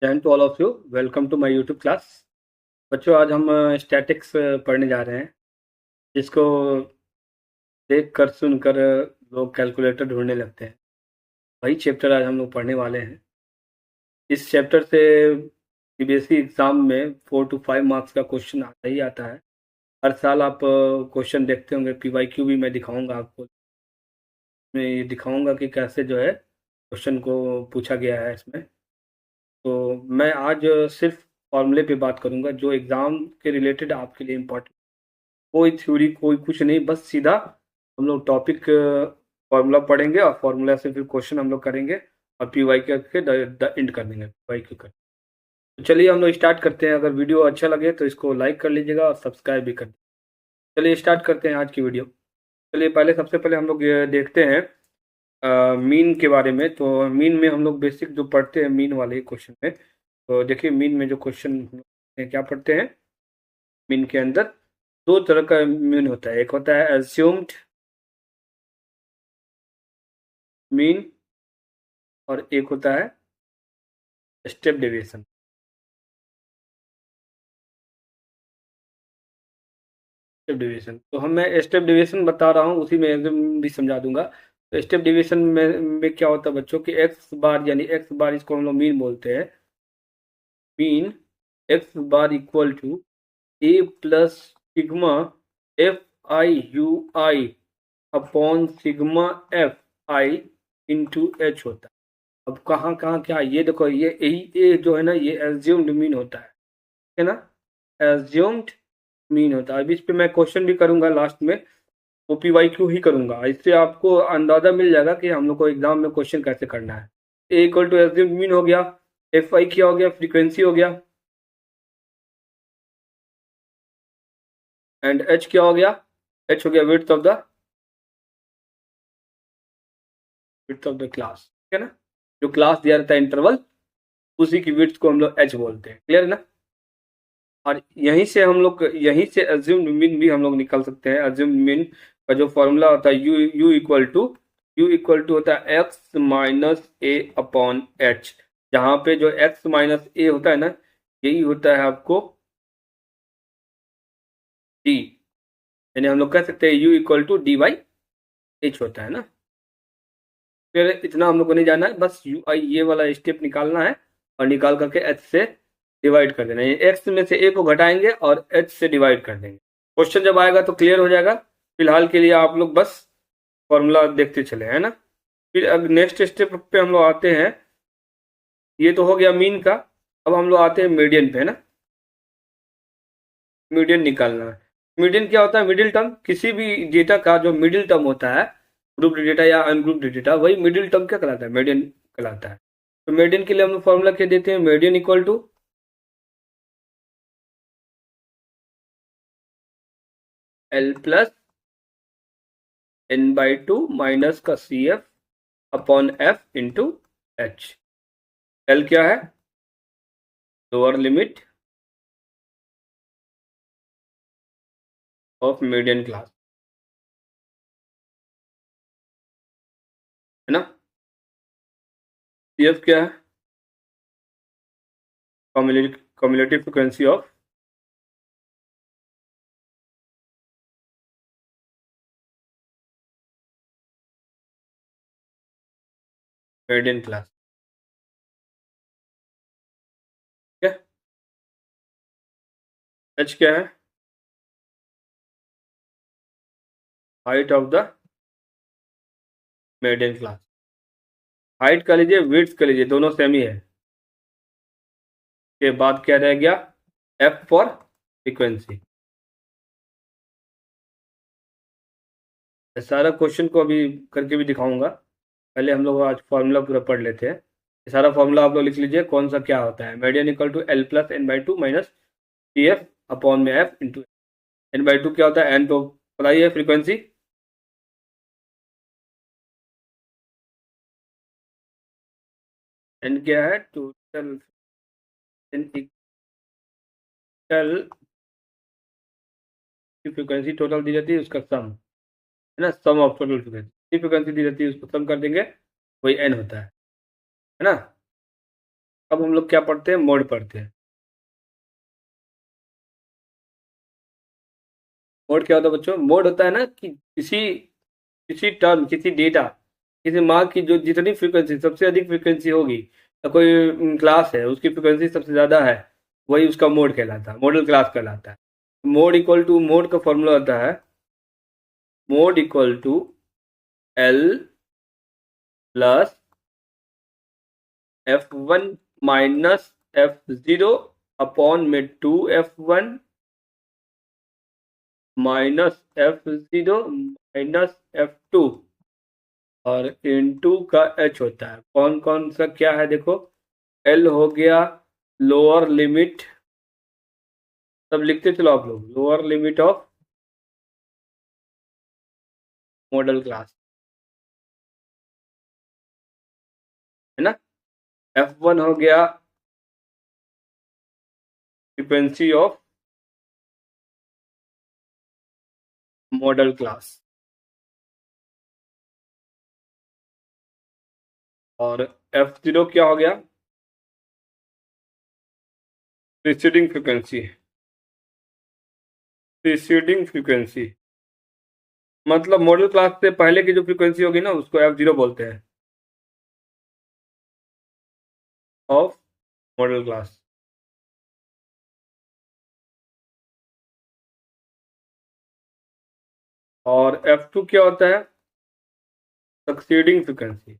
Jain to all of you, welcome to my YouTube class. बच्चों, आज हम स्टैटिक्स पढ़ने जा रहे हैं, जिसको देख कर सुनकर लोग कैलकुलेटर ढूंढने लगते हैं। वही चैप्टर आज हम लोग पढ़ने वाले हैं। इस चैप्टर से सीबीएसई एग्ज़ाम में 4 to 5 मार्क्स का क्वेश्चन आता ही आता है। हर साल आप क्वेश्चन देखते होंगे। पीवाईक्यू भी मैं दिखाऊंगा आपको। मैं ये दिखाऊंगा कि कैसे जो है क्वेश्चन को पूछा गया है इसमें। तो मैं आज सिर्फ फॉर्मूले पे बात करूंगा जो एग्ज़ाम के रिलेटेड आपके लिए इम्पोर्टेंट। कोई थ्योरी कोई कुछ नहीं, बस सीधा हम लोग टॉपिक फॉर्मूला पढ़ेंगे और फॉर्मूला से फिर क्वेश्चन हम लोग करेंगे और पी वाई के द एंड कर देंगे पी वाई क्यू कर। तो चलिए हम लोग स्टार्ट करते हैं। अगर वीडियो अच्छा लगे तो इसको लाइक कर लीजिएगा और सब्सक्राइब भी कर दीजिए। चलिए स्टार्ट करते हैं आज की वीडियो। चलिए सबसे पहले हम लोग ये देखते हैं मीन के बारे में। तो मीन में हम लोग बेसिक जो पढ़ते हैं मीन वाले क्वेश्चन में, तो देखिए मीन में जो क्वेश्चन क्या पढ़ते हैं। मीन के अंदर दो तरह का मीन होता है। एक होता है एज्यूम्ड मीन और एक होता है स्टेप डेविएशन। स्टेप डेविएशन तो मैं स्टेप डेविएशन बता रहा हूँ, उसी में एकदम भी समझा दूंगा। तो स्टेप डेविएशन में क्या होता है बच्चों कि एक्स बार यानी एक्स बार, इसको हम लोग मीन बोलते हैं। Mean x bar equal to A plus sigma F I you I upon sigma F i into H होता है। अब कहाँ कहाँ क्या, ये देखो, ये जो है ना, ये एज्यूम्ड मीन होता है ना। एज्यूम्ड मीन होता है। अब इस पे मैं क्वेश्चन भी करूंगा लास्ट में, तो पीवाईक्यू ही करूंगा। इससे आपको अंदाजा मिल जाएगा कि हम लोग को एग्जाम में क्वेश्चन कैसे करना है। ए इक्वल टू एज्यूम्ड मीन हो गया, एफ आई क्या हो गया, फ्रीक्वेंसी हो गया, एंड एच क्या हो गया, एच हो गया विड्थ ऑफ द क्लास। ठीक है ना। जो क्लास दिया रहता है इंटरवल, उसी की विड्थ को हम लोग एच बोलते हैं। क्लियर है ना। और यहीं से अज्यूम्ड मीन भी हम लोग निकाल सकते हैं। अज्यूम्ड मीन का जो फॉर्मूला होता है यू इक्वल टू होता है एक्स माइनस ए अपॉन एच। जहाँ पे जो एक्स माइनस ए होता है ना, यही होता है आपको डी। यानी हम लोग कह सकते हैं u equal to d by h होता है ना। फिर इतना हम लोग को नहीं जाना है, बस यू आई ये वाला स्टेप निकालना है और निकाल करके एच से डिवाइड कर देना है। एक्स में से ए को घटाएंगे और एच से डिवाइड कर देंगे। क्वेश्चन जब आएगा तो क्लियर हो जाएगा। फिलहाल के लिए आप लोग बस फॉर्मूला देखते चले, है ना। फिर अब नेक्स्ट स्टेप पे हम लोग आते हैं। ये तो हो गया मीन का। अब हम लोग आते हैं मीडियन पे, है ना। मीडियन निकालना है। मीडियन क्या होता है, मिडिल टर्म। किसी भी डेटा का जो मिडिल टर्म होता है, ग्रुप डेटा या अनग्रुप डेटा, वही मिडिल टर्म क्या कहलाता है, मीडियन कहलाता है। तो मीडियन के लिए हम लोग फॉर्मूला क्या देते हैं, median equal to L plus N by two minus का C F upon F into H. L क्या है, lower limit of median class, है ना। सी एफ क्या है, cumulative frequency of median class. ठीक है। एच क्या है, height of the median class. Height का लीजिए, विड्थ का लीजिए, दोनों सेम ही है। के बाद क्या रह गया, एफ फॉर फ्रीक्वेंसी। सारा क्वेश्चन को अभी करके भी दिखाऊंगा। पहले हम लोग आज फॉर्मूला पूरा पढ़ लेते हैं। ये सारा फॉर्मूला आप लोग लिख लीजिए, कौन सा क्या होता है। Median equal to L plus N by two minus T F upon में F into N by two क्या होता है, एन तो पता ही है, फ्रीक्वेंसी। एन क्या है, total N equal frequency total दी जाती है, उसका सम, है ना। Sum of total frequency, frequency दी जाती है, उसको सम कर देंगे, वही एन होता है ना। अब हम लोग क्या पढ़ते हैं, मोड पढ़ते हैं। मोड क्या होता है बच्चों? मोड होता है ना कि किसी किसी टर्म, किसी डेटा, किसी मार्क की जो जितनी फ्रीक्वेंसी, सबसे अधिक फ्रीक्वेंसी होगी, या कोई क्लास है उसकी फ्रीक्वेंसी सबसे ज़्यादा है, वही उसका मोड कहलाता है, मॉडल क्लास कहलाता है। मोड इक्वल टू, मोड का फॉर्मूला होता है mode equal to L plus F1 minus F0 upon में 2F1 minus F0 minus F2 और इनटू का H होता है। कौन कौन सा क्या है देखो, L हो गया लोअर लिमिट, सब लिखते चलो आप लोग, lower limit of model class, है ना। F1 हो गया फ्रीक्वेंसी ऑफ मॉडल क्लास, और F0 क्या हो गया, प्रीसीडिंग फ्रीक्वेंसी, प्रीसीडिंग फ्रीक्वेंसी मतलब मॉडल क्लास से पहले की जो फ्रीक्वेंसी होगी ना, उसको F0 बोलते हैं, ऑफ मॉडल क्लास। और F2 क्या होता है, succeeding frequency,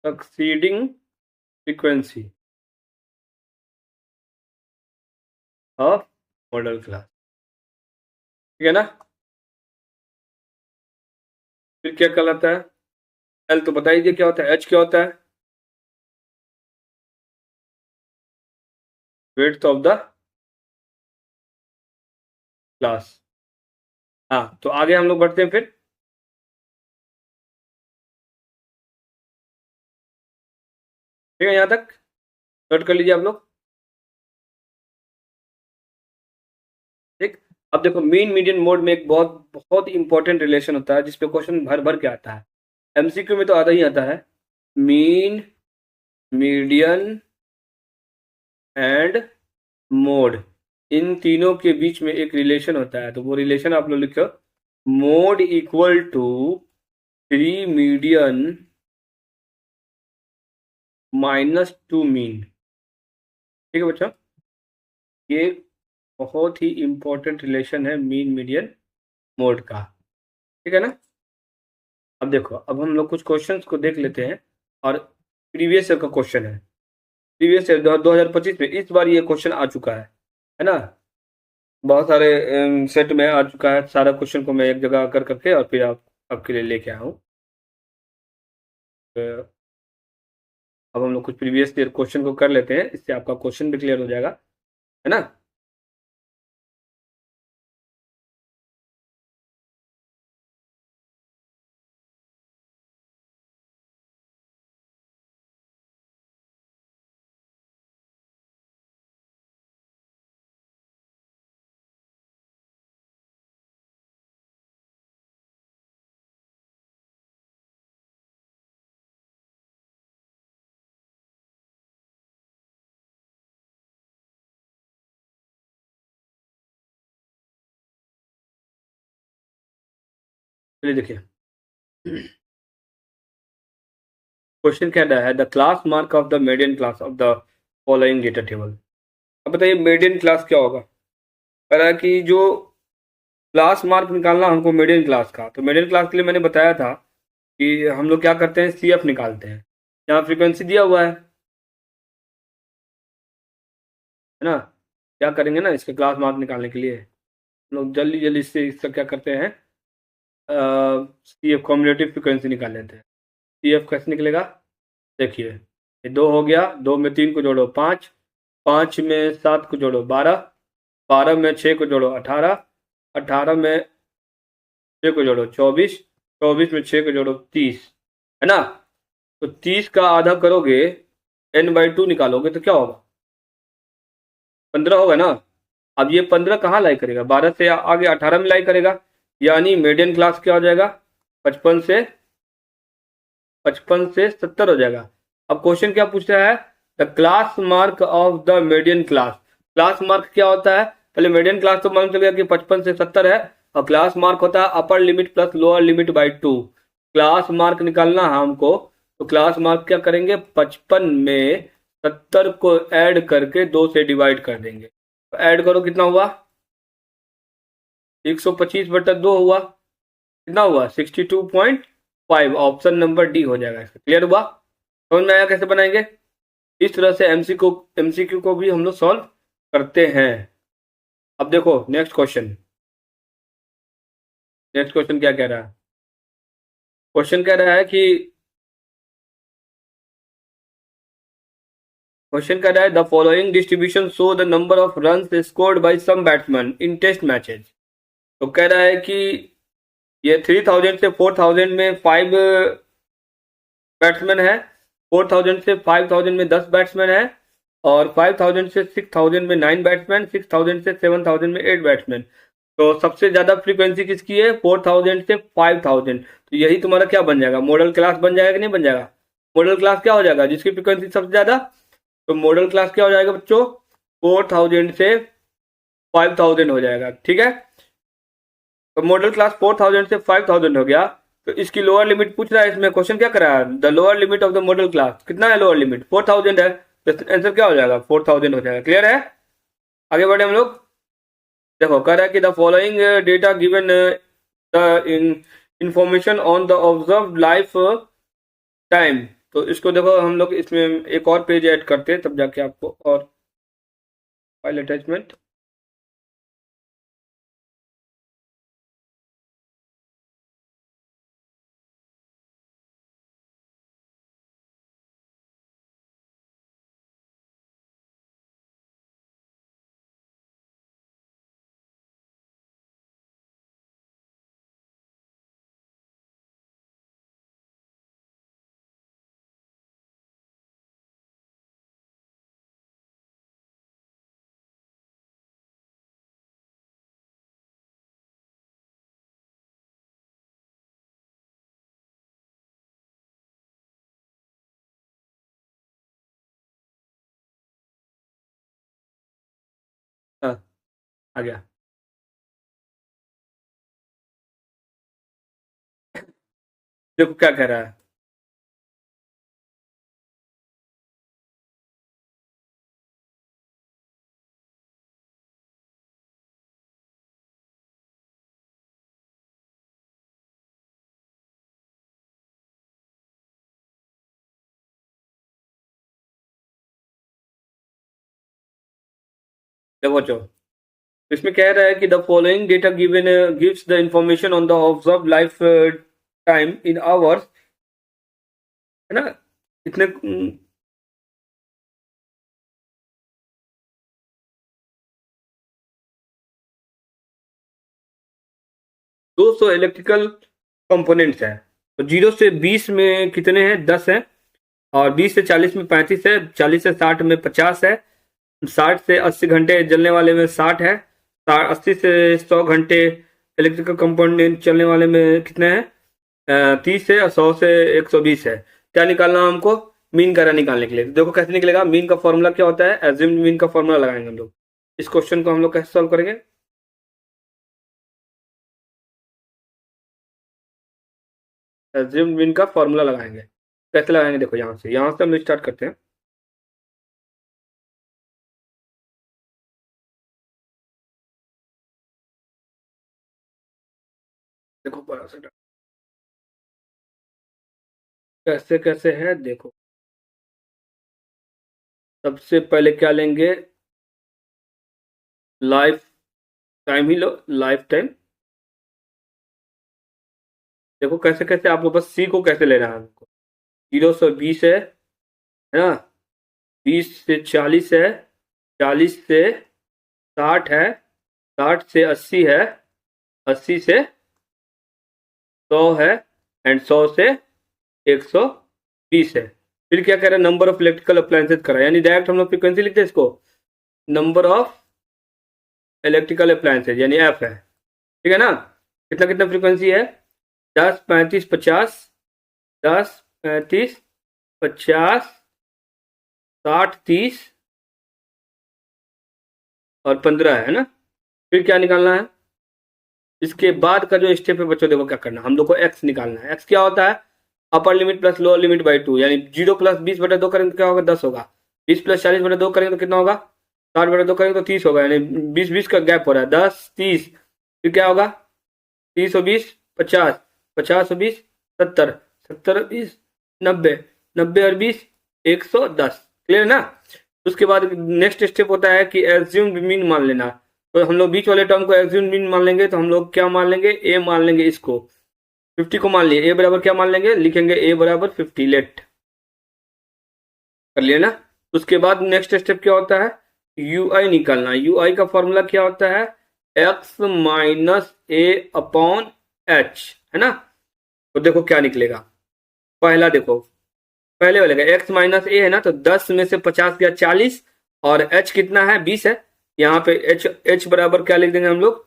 succeeding frequency of model class, ठीक है ना। फिर क्या कहलाता है, एल तो बता दीजिए क्या होता है, एच क्या होता है, विड्थ ऑफ द क्लास। हाँ, तो आगे हम लोग बढ़ते हैं फिर, ठीक है, यहाँ तक नोट कर लीजिए आप लोग, ठीक। अब देखो मीन मीडियन मोड में एक बहुत बहुत इंपॉर्टेंट रिलेशन होता है, जिसपे क्वेश्चन भर भर के आता है, एमसीक्यू में तो आता ही आता है। मीन, मीडियन एंड मोड, इन तीनों के बीच में एक रिलेशन होता है, तो वो रिलेशन आप लोग लिखो, mode equal to 3 median minus 2 mean, ठीक है बच्चों। ये बहुत ही इंपॉर्टेंट रिलेशन है मीन मीडियन मोड का, ठीक है ना। अब देखो, अब हम लोग कुछ क्वेश्चंस को देख लेते हैं, और प्रीवियस ईयर का क्वेश्चन है, प्रीवियस ईयर 2025 में इस बार ये क्वेश्चन आ चुका है ना। बहुत सारे सेट में आ चुका है, सारा क्वेश्चन को मैं एक जगह कर करके और फिर आपके लिए लेके आया हूँ। तो अब हम लोग कुछ प्रीवियस ईयर क्वेश्चन को कर लेते हैं, इससे आपका क्वेश्चन भी क्लियर हो जाएगा, है ना। चलिए देखिए, क्वेश्चन क्या है, the class mark of the median class of the following data table. अब बताइए मीडियन क्लास क्या होगा, कह रहा है कि जो क्लास मार्क निकालना हमको मीडियन क्लास का, तो मीडियन क्लास के लिए मैंने बताया था कि हम लोग क्या करते हैं, सीएफ निकालते हैं, यहाँ फ्रीक्वेंसी दिया हुआ है ना। क्या करेंगे ना, इसके क्लास मार्क निकालने के लिए हम लोग जल्दी जल्दी से इसका क्या करते हैं, सी एफ कॉम्युलेटिव फ्रिक्वेंसी निकाल लेते हैं। सी एफ कैसे निकलेगा, देखिए, ये 2 हो गया, 2 में 3 को जोड़ो 5, 5 में 7 को जोड़ो 12, 12 में 6 को जोड़ो 18, 18 में 6 को जोड़ो 24, 24 में 6 को जोड़ो 30, है ना। तो 30 का आधा करोगे, n/2 निकालोगे तो क्या होगा, 15 होगा ना। अब ये 15 कहाँ लाई करेगा, 12 से आगे 18 में लाई करेगा, यानी मीडियन क्लास क्या हो जाएगा, 55 से 70 हो जाएगा। अब क्वेश्चन क्या पूछ रहा है, the class mark of the median class. Class mark क्या होता है, पहले मीडियन क्लास तो मालूम चल गया कि 55 से 70 है, और क्लास मार्क होता है upper limit plus lower limit by 2। Class mark निकालना है हमको, तो क्लास मार्क क्या करेंगे, 55 में 70 को ऐड करके 2 से डिवाइड कर देंगे। तो ऐड करो कितना हुआ, 125/2 हुआ, कितना हुआ 62.5। ऑप्शन नंबर डी हो जाएगा इसका। क्लियर हुआ, समझ में आया कैसे बनाएंगे। इस तरह से एमसीक्यू को भी हम लोग सॉल्व करते हैं। अब देखो नेक्स्ट क्वेश्चन, नेक्स्ट क्वेश्चन क्या कह रहा है, क्वेश्चन कह रहा है कि क्वेश्चन कह रहा है the following distribution show the number of runs scored by some batsman in test matches. तो कह रहा है कि ये 3000 से 4000 में 5 बैट्समैन है, 4000 से 5000 में 10 बैट्समैन है, और 5000 से 6000 में 9 बैट्समैन, 6000 से 7000 में 8 बैट्समैन। तो सबसे ज्यादा फ्रीक्वेंसी किसकी है, 4000 से 5000। तो यही तुम्हारा क्या बन जाएगा, मॉडल क्लास बन जाएगा कि नहीं बन जाएगा। मॉडल क्लास क्या हो जाएगा, जिसकी फ्रीक्वेंसी सबसे ज्यादा। तो मॉडल क्लास क्या हो जाएगा बच्चों, 4000 से 5000 हो जाएगा। ठीक है, तो मॉडल क्लास 4000 से 5000 हो गया। तो इसकी लोअर लिमिट पूछ रहा है, इसमें क्वेश्चन क्या करा है, the lower limit of the model class कितना है, लोअर लिमिट 4000 है, तो आंसर क्या हो जाएगा 4000 हो जाएगा। क्लियर है, आगे बढ़े हम लोग। देखो कह रहा है कि the following data given the information on the observe life time. तो इसको देखो हम लोग इसमें एक और पेज ऐड करते हैं, तब जाके आपको और फाइल अटैचमेंट। हाँ आ गया, देखो क्या कह रहा है, देखो बच्चों इसमें कह रहा है कि the following data given gives the information on the observe life time in hours, है ना। इतने 200 इलेक्ट्रिकल कंपोनेंट्स हैं। तो 0 से 20 में कितने हैं, 10 हैं, और 20 से 40 में 35 है, 40 से 60 में 50 है, 60 से 80 घंटे जलने वाले में 60 है, 80 से 100 घंटे इलेक्ट्रिकल कंपोनेंट चलने वाले में कितने हैं, 30 है, और 100 से 120 है। क्या निकालना है हमको, मीन करा निकालने के लिए। तो देखो कैसे निकलेगा, मीन का फॉर्मूला क्या होता है, एज्यूम्ड मीन का फॉर्मूला लगाएंगे हम लोग। इस क्वेश्चन को हम लोग कैसे सॉल्व करेंगे, एज्यूम्ड मीन का फॉर्मूला लगाएंगे। कैसे लगाएंगे, देखो यहाँ से हम स्टार्ट करते हैं। देखो बड़ा सा कैसे कैसे है, देखो सबसे पहले क्या लेंगे, लाइफ टाइम ही लो, लाइफ टाइम। देखो कैसे कैसे आपको बस सी को कैसे लेना है हमको, 0 से 20 है ना, 20 से 40 है, 40 से 60 है, 60 से 80 है, 80 से 100 है, एंड 100 से 120 है। फिर क्या कह रहा है, नंबर ऑफ इलेक्ट्रिकल अप्लायंसेज करा, यानी डायरेक्ट हम लोग फ्रिक्वेंसी लिखते हैं इसको, नंबर ऑफ इलेक्ट्रिकल अप्लायंसेज यानी एफ है। ठीक है ना, कितना कितना फ्रीक्वेंसी है, 10 35 50, 10 35 50, 60, 30 और 15 है ना। फिर क्या निकालना है, इसके बाद का जो स्टेप है बच्चों, देखो क्या करना है, हम लोग को एक्स निकालना है। एक्स क्या होता है, upper limit plus lower limit by 2, यानी 0 प्लस 20/2 करेंगे तो क्या होगा, 10 होगा। 20 प्लस 40/2 करेंगे तो कितना होगा, 60/2 करेंगे तो 30 होगा, यानी 20-20 का गैप हो रहा है, 10, 30। फिर क्या होगा, 30 और 20 50, 50 और 20 70, 70 और 20 90, 90 और 20 110। क्लियर ना। उसके बाद नेक्स्ट स्टेप होता है कि एज्यूम मीन मान लेना। तो हम लोग बीच वाले टर्म को एज्यूम मीन मान लेंगे, तो हम लोग क्या मान लेंगे, ए मान लेंगे, इसको 50 को मान लिए, ए बराबर क्या मान लेंगे, लिखेंगे ए बराबर 50, लेट कर लिया ना। उसके बाद नेक्स्ट स्टेप क्या होता है, यू आई निकालना। यू आई का फॉर्मूला क्या होता है, एक्स माइनस ए अपॉन एच, है ना। तो देखो क्या निकलेगा, पहला देखो, पहले वाले का एक्स माइनस ए है ना, तो 10 में से 50 गया 40, और एच कितना है, 20 है। यहाँ पे एच एच बराबर क्या लिख देंगे हम लोग,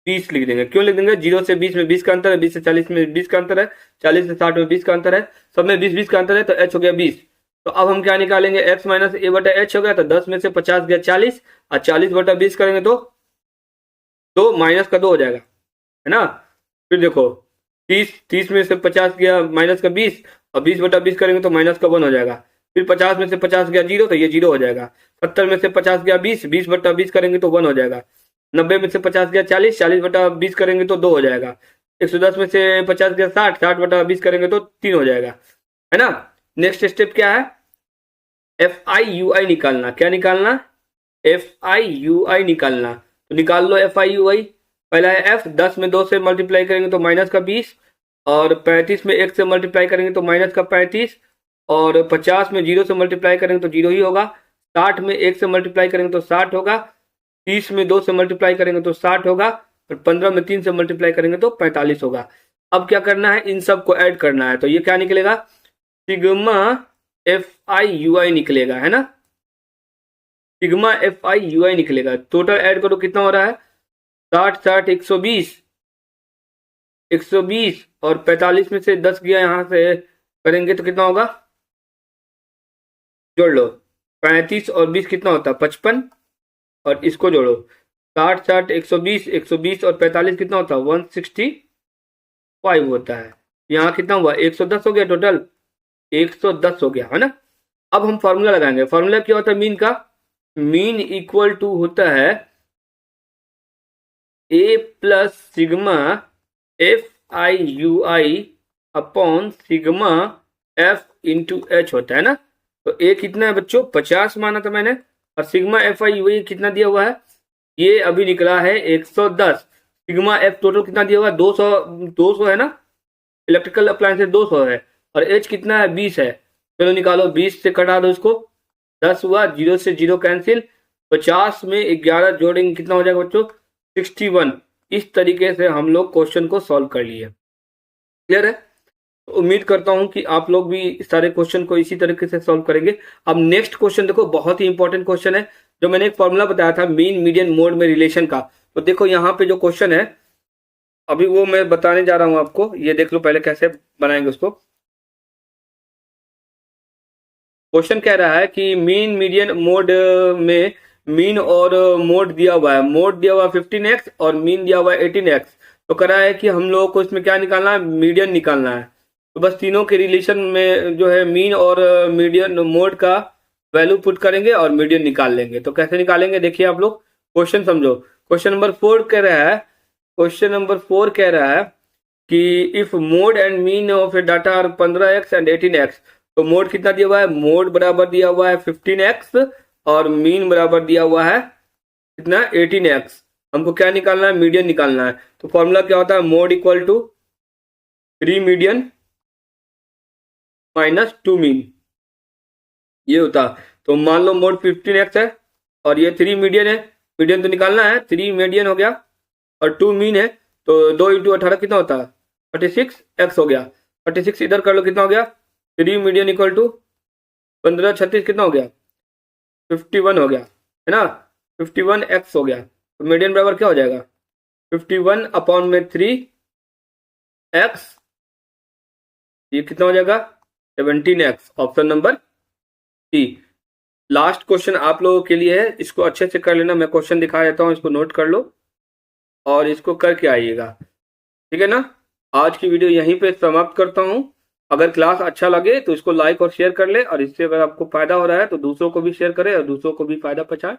20 लिख देंगे। क्यों लिख देंगे, 0 से 20 में 20 का अंतर है, 20 से 40 में 20 का अंतर है, 40 से 60 में 20 का अंतर है, सब में 20-20 का अंतर है, तो एच हो गया 20। तो अब हम क्या निकालेंगे, एक्स माइनस ए बटा एच हो गया, तो 10 में से 50 गया 40, और 40/20 करेंगे तो 2 माइनस का 2 हो जाएगा, है ना। फिर देखो 30 में से 50 गया माइनस का 20, और 20/20 करेंगे तो माइनस का 1 हो जाएगा। फिर 50 में से 50 गया 0, तो ये 0 हो जाएगा। 70 में से 50 गया 20, 20/20 करेंगे तो 1 हो जाएगा। 90 में से 50 गया 40, 40/20 करेंगे तो 2 हो जाएगा। 110 में से 50 गया 60, 60/20 करेंगे तो 3 हो जाएगा, है ना। नेक्स्ट स्टेप क्या है, एफ आई यू आई निकालना। क्या निकालना, एफ आई यू आई निकालना। तो निकाल लो एफ आई यू आई। पहला है एफ, 10 में 2 से मल्टीप्लाई करेंगे तो माइनस का 20, और 35 में 1 से मल्टीप्लाई करेंगे तो माइनस का 35, और 50 में 0 से मल्टीप्लाई करेंगे तो 0 ही होगा। 60 में 1 से मल्टीप्लाई करेंगे तो 60 होगा। 30 में 2 से मल्टीप्लाई करेंगे तो 60 होगा, और 15 में 3 से मल्टीप्लाई करेंगे तो 45 होगा। अब क्या करना है, इन सब को ऐड करना है। तो ये क्या निकलेगा, सिग्मा एफ आई यू आई निकलेगा, है ना। सिग्मा एफ आई यू आई निकलेगा। टोटल ऐड करो कितना हो रहा है, 60 60 120, 120 और 45 में से 10 गया यहाँ से करेंगे तो कितना होगा, जोड़ लो, 35 और 20 कितना होता है 55, और इसको जोड़ो 60 60 120, 120 और 45 कितना होता है 165 होता है। यहाँ कितना हुआ 110 हो गया, टोटल 110 हो गया, है ना। अब हम फॉर्मूला लगाएंगे। फॉर्मूला क्या होता है मीन का, मीन इक्वल टू होता है A plus sigma F I you I upon sigma F into H होता है ना। तो ए कितना है बच्चों, 50 माना था मैंने, और सिग्मा एफ आई यू आई कितना दिया हुआ है, ये अभी निकला है 110। सिग्मा एफ टोटल कितना दिया हुआ है, 200, 200 है ना, इलेक्ट्रिकल अप्लायंसेस 200 है, और एच कितना है 20 है। चलो निकालो, 20 से कटा दो इसको, 10 हुआ, 0 से 0 कैंसिल, 50 में 11 जोड़ेंगे कितना हो जाएगा बच्चों 61। इस तरीके से हम लोग क्वेश्चन को सॉल्व कर लिए। क्लियर है। तो उम्मीद करता हूं कि आप लोग भी सारे क्वेश्चन को इसी तरीके से सॉल्व करेंगे। अब नेक्स्ट क्वेश्चन देखो, बहुत ही इंपॉर्टेंट क्वेश्चन है, जो मैंने एक फॉर्मूला बताया था मीन मीडियन मोड में रिलेशन का। तो देखो यहाँ पे जो क्वेश्चन है अभी वो मैं बताने जा रहा हूं आपको, ये देख लो पहले कैसे बनाएंगे उसको। क्वेश्चन कह रहा है कि मीन मीडियन मोड में मीन और मोड दिया हुआ है, मोड दिया हुआ है 15x और मीन दिया हुआ है 18x। तो कह रहा है कि हम लोगों को इसमें क्या निकालना है, मीडियन निकालना है। तो बस तीनों के रिलेशन में जो है मीन और मीडियन मोड का वैल्यू पुट करेंगे और मीडियन निकाल लेंगे। तो कैसे निकालेंगे देखिए आप लोग, क्वेश्चन समझो। क्वेश्चन नंबर 4 कह रहा है, क्वेश्चन नंबर 4 कह रहा है कि if mode and mean of a data are 15x and 18x। तो मोड कितना दिया हुआ है, मोड बराबर दिया हुआ है 15x, और मीन बराबर दिया हुआ है कितना 18x। हमको क्या निकालना है, मीडियन निकालना है। तो फॉर्मूला क्या होता है, mode equal to 3 median minus 2 mean, ये होता। तो मान लो मोड 15x है और ये 3 मीडियन है, मीडियन तो निकालना है, 3 मीडियन हो गया और 2 मीन है, तो 2 इंटू 18 कितना होता है 36x हो गया। 36 इधर कर लो कितना हो गया, 3 मीडियन इक्वल टू 15 36 कितना हो गया 51 हो गया, है ना। 51x हो गया। तो मीडियन बराबर क्या हो जाएगा 51 अपॉन में 3x, ये कितना हो जाएगा 17x, option number C. Last question आप लोगों के लिए है, इसको अच्छे से कर लेना। मैं क्वेश्चन दिखा देता हूँ, इसको नोट कर लो और इसको करके आइएगा, ठीक है ना। आज की वीडियो यहीं पे समाप्त करता हूँ। अगर क्लास अच्छा लगे तो इसको लाइक और शेयर कर ले, और इससे अगर आपको फायदा हो रहा है तो दूसरों को भी शेयर करें और दूसरों को भी फायदा पहुंचाए।